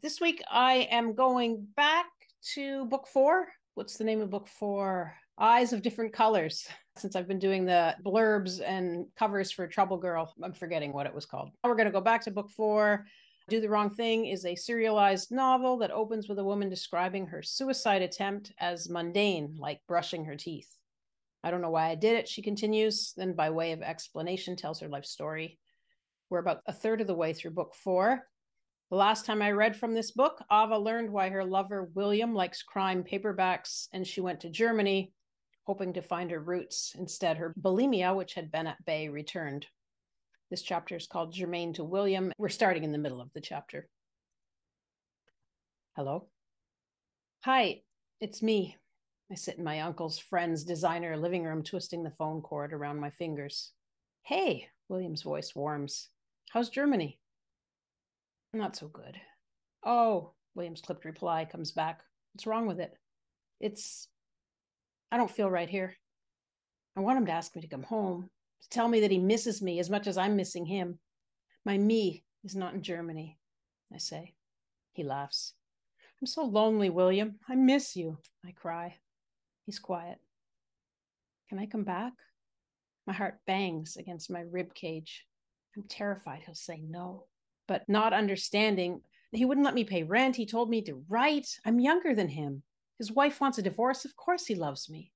This week I am going back to book four. What's the name of book four? Eyes of Different Colors. Since I've been doing the blurbs and covers for Trouble Girl, I'm forgetting what it was called. We're going to go back to book four. Do the Wrong Thing is a serialized novel that opens with a woman describing her suicide attempt as mundane, like brushing her teeth. I don't know why I did it, she continues, then by way of explanation tells her life story. We're about a third of the way through book four. The last time I read from this book, Ava learned why her lover William likes crime paperbacks, and she went to Germany, hoping to find her roots. Instead, her bulimia, which had been at bay, returned. This chapter is called Germane to William. We're starting in the middle of the chapter. Hello? Hi, it's me. I sit in my uncle's friend's designer living room, twisting the phone cord around my fingers. Hey, William's voice warms. How's Germany? Not so good. Oh, William's clipped reply comes back. What's wrong with it? I don't feel right here. I want him to ask me to come home, to tell me that he misses me as much as I'm missing him. My me is not in Germany, I say. He laughs. I'm so lonely, William. I miss you, I cry. He's quiet. Can I come back? My heart bangs against my rib cage. I'm terrified he'll say no, but not understanding. He wouldn't let me pay rent. He told me to write. I'm younger than him. His wife wants a divorce. Of course he loves me.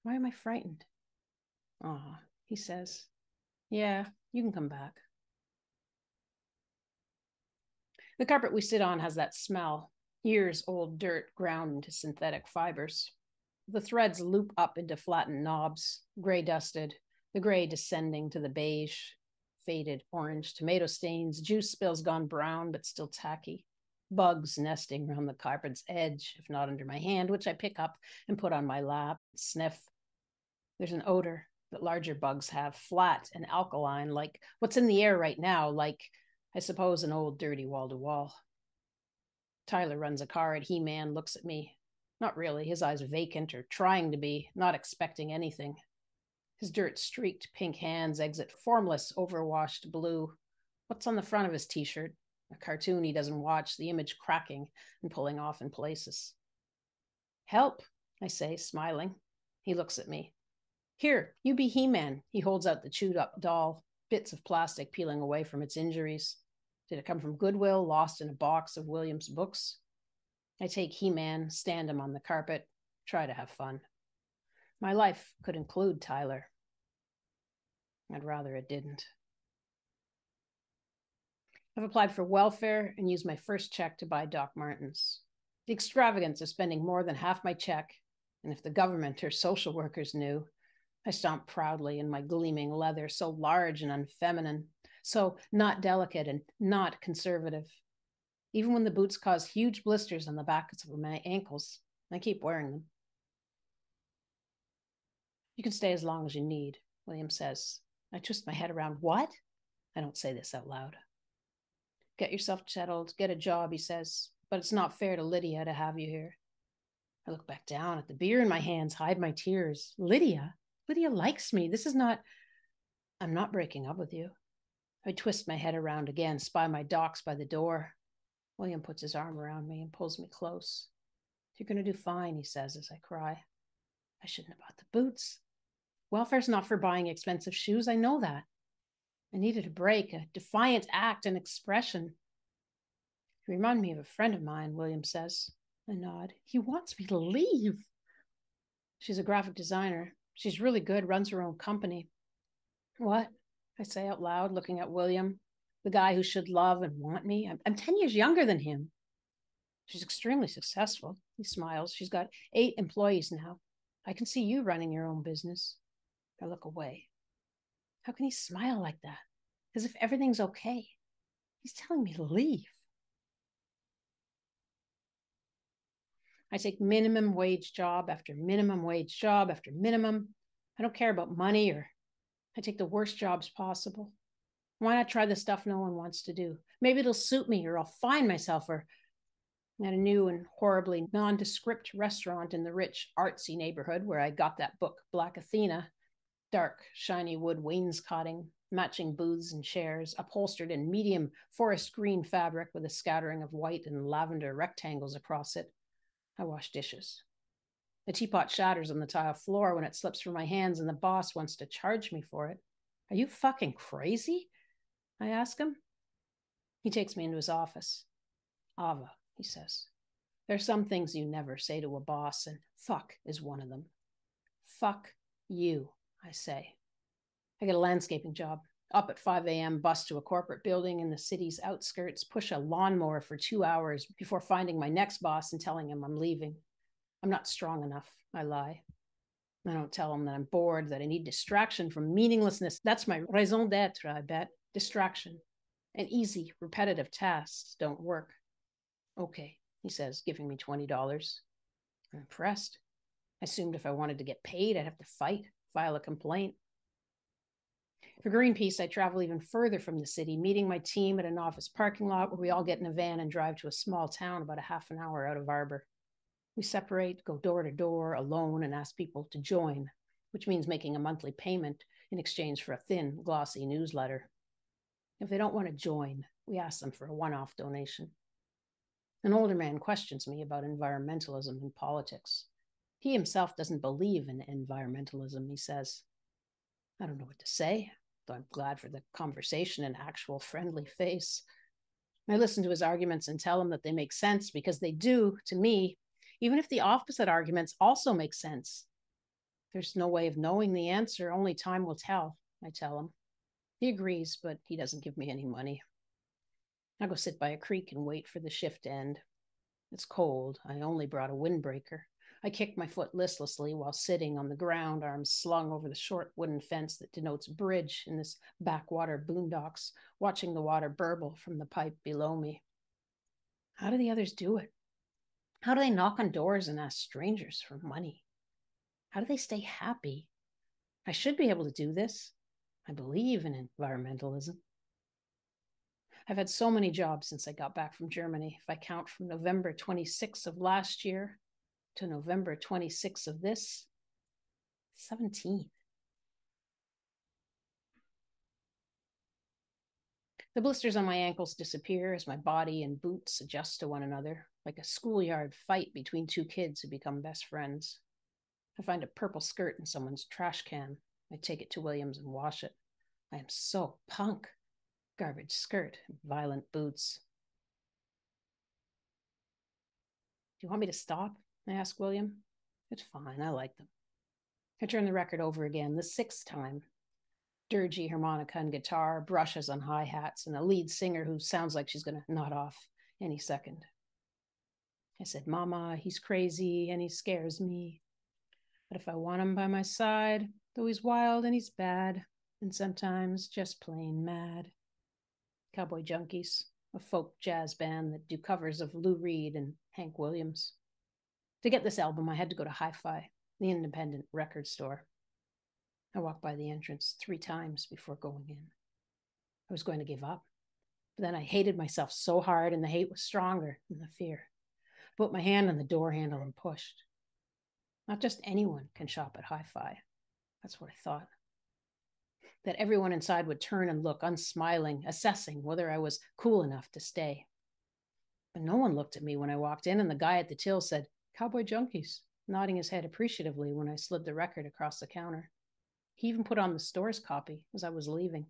Why am I frightened? Ah, he says. Yeah, you can come back. The carpet we sit on has that smell, years old dirt ground into synthetic fibers. The threads loop up into flattened knobs, gray dusted, the gray descending to the beige, faded orange, tomato stains, juice spills gone brown but still tacky, bugs nesting around the carpet's edge, if not under my hand, which I pick up and put on my lap, sniff. There's an odor that larger bugs have, flat and alkaline, like what's in the air right now, like, I suppose, an old dirty wall-to-wall. Tyler runs a car at He-Man, looks at me. Not really, his eyes vacant or trying to be, not expecting anything. His dirt-streaked pink hands exit formless, overwashed blue. What's on the front of his t-shirt? A cartoon he doesn't watch, the image cracking and pulling off in places. Help, I say, smiling. He looks at me. Here, you be He-Man. He holds out the chewed-up doll, bits of plastic peeling away from its injuries. Did it come from Goodwill, lost in a box of William's books? I take He-Man, stand him on the carpet, try to have fun. My life could include Tyler. I'd rather it didn't. I've applied for welfare and used my first check to buy Doc Martens. The extravagance of spending more than half my check, and if the government or social workers knew, I stomped proudly in my gleaming leather, so large and unfeminine, so not delicate and not conservative. Even when the boots cause huge blisters on the backs of my ankles, I keep wearing them. You can stay as long as you need, William says. I twist my head around. What? I don't say this out loud. Get yourself settled, get a job, he says. But it's not fair to Lydia to have you here. I look back down at the beer in my hands, hide my tears. Lydia? Lydia likes me. This is not... I'm not breaking up with you. I twist my head around again, spy my docs by the door. William puts his arm around me and pulls me close. You're going to do fine, he says as I cry. I shouldn't have bought the boots. Welfare's not for buying expensive shoes. I know that. I needed a break, a defiant act, an expression. You remind me of a friend of mine, William says. I nod. He wants me to leave. She's a graphic designer. She's really good, runs her own company. What? I say out loud, looking at William, the guy who should love and want me. I'm 10 years younger than him. She's extremely successful. He smiles. She's got 8 employees now. I can see you running your own business. I look away. How can he smile like that? As if everything's okay. He's telling me to leave. I take minimum wage job after minimum wage job after minimum. I don't care about money, or I take the worst jobs possible. Why not try the stuff no one wants to do? Maybe it'll suit me, or I'll find myself, or at a new and horribly nondescript restaurant in the rich, artsy neighborhood where I got that book, Black Athena, dark, shiny wood wainscoting, matching booths and chairs, upholstered in medium forest green fabric with a scattering of white and lavender rectangles across it. I wash dishes. The teapot shatters on the tile floor when it slips from my hands, and the boss wants to charge me for it. Are you fucking crazy? I ask him. He takes me into his office. Ava, he says, there's some things you never say to a boss, and fuck is one of them. Fuck you, I say. I get a landscaping job. Up at 5 a.m., bus to a corporate building in the city's outskirts, push a lawnmower for 2 hours before finding my next boss and telling him I'm leaving. I'm not strong enough, I lie. I don't tell him that I'm bored, that I need distraction from meaninglessness. That's my raison d'etre, I bet. Distraction. And easy, repetitive tasks don't work. Okay, he says, giving me $20. I'm impressed. I assumed if I wanted to get paid, I'd have to fight, file a complaint. For Greenpeace, I travel even further from the city, meeting my team at an office parking lot where we all get in a van and drive to a small town about a half an hour out of Arbor. We separate, go door to door alone, and ask people to join, which means making a monthly payment in exchange for a thin, glossy newsletter. If they don't want to join, we ask them for a one-off donation. An older man questions me about environmentalism in politics. He himself doesn't believe in environmentalism, he says. I don't know what to say, though I'm glad for the conversation and actual friendly face. I listen to his arguments and tell him that they make sense because they do to me, even if the opposite arguments also make sense. There's no way of knowing the answer, only time will tell, I tell him. He agrees, but he doesn't give me any money. I go sit by a creek and wait for the shift to end. It's cold. I only brought a windbreaker. I kick my foot listlessly while sitting on the ground, arms slung over the short wooden fence that denotes bridge in this backwater boondocks, watching the water burble from the pipe below me. How do the others do it? How do they knock on doors and ask strangers for money? How do they stay happy? I should be able to do this. I believe in environmentalism. I've had so many jobs since I got back from Germany. If I count from November 26th of last year to November 26th of this, 17. The blisters on my ankles disappear as my body and boots adjust to one another, like a schoolyard fight between two kids who become best friends. I find a purple skirt in someone's trash can. I take it to Williams and wash it. I am so punk. Garbage skirt, violent boots. Do you want me to stop? I ask William. It's fine, I like them. I turn the record over again, the 6th time. Dirgy harmonica and guitar, brushes on hi-hats, and a lead singer who sounds like she's going to nod off any second. I said, Mama, he's crazy and he scares me. But if I want him by my side, though he's wild and he's bad, and sometimes just plain mad. Cowboy Junkies, a folk jazz band that do covers of Lou Reed and Hank Williams. To get this album, I had to go to Hi-Fi, the independent record store. I walked by the entrance 3 times before going in. I was going to give up, but then I hated myself so hard, and the hate was stronger than the fear. I put my hand on the door handle and pushed. Not just anyone can shop at Hi-Fi. That's what I thought. That everyone inside would turn and look, unsmiling, assessing whether I was cool enough to stay. But no one looked at me when I walked in, and the guy at the till said, Cowboy Junkies, nodding his head appreciatively when I slid the record across the counter. He even put on the store's copy as I was leaving.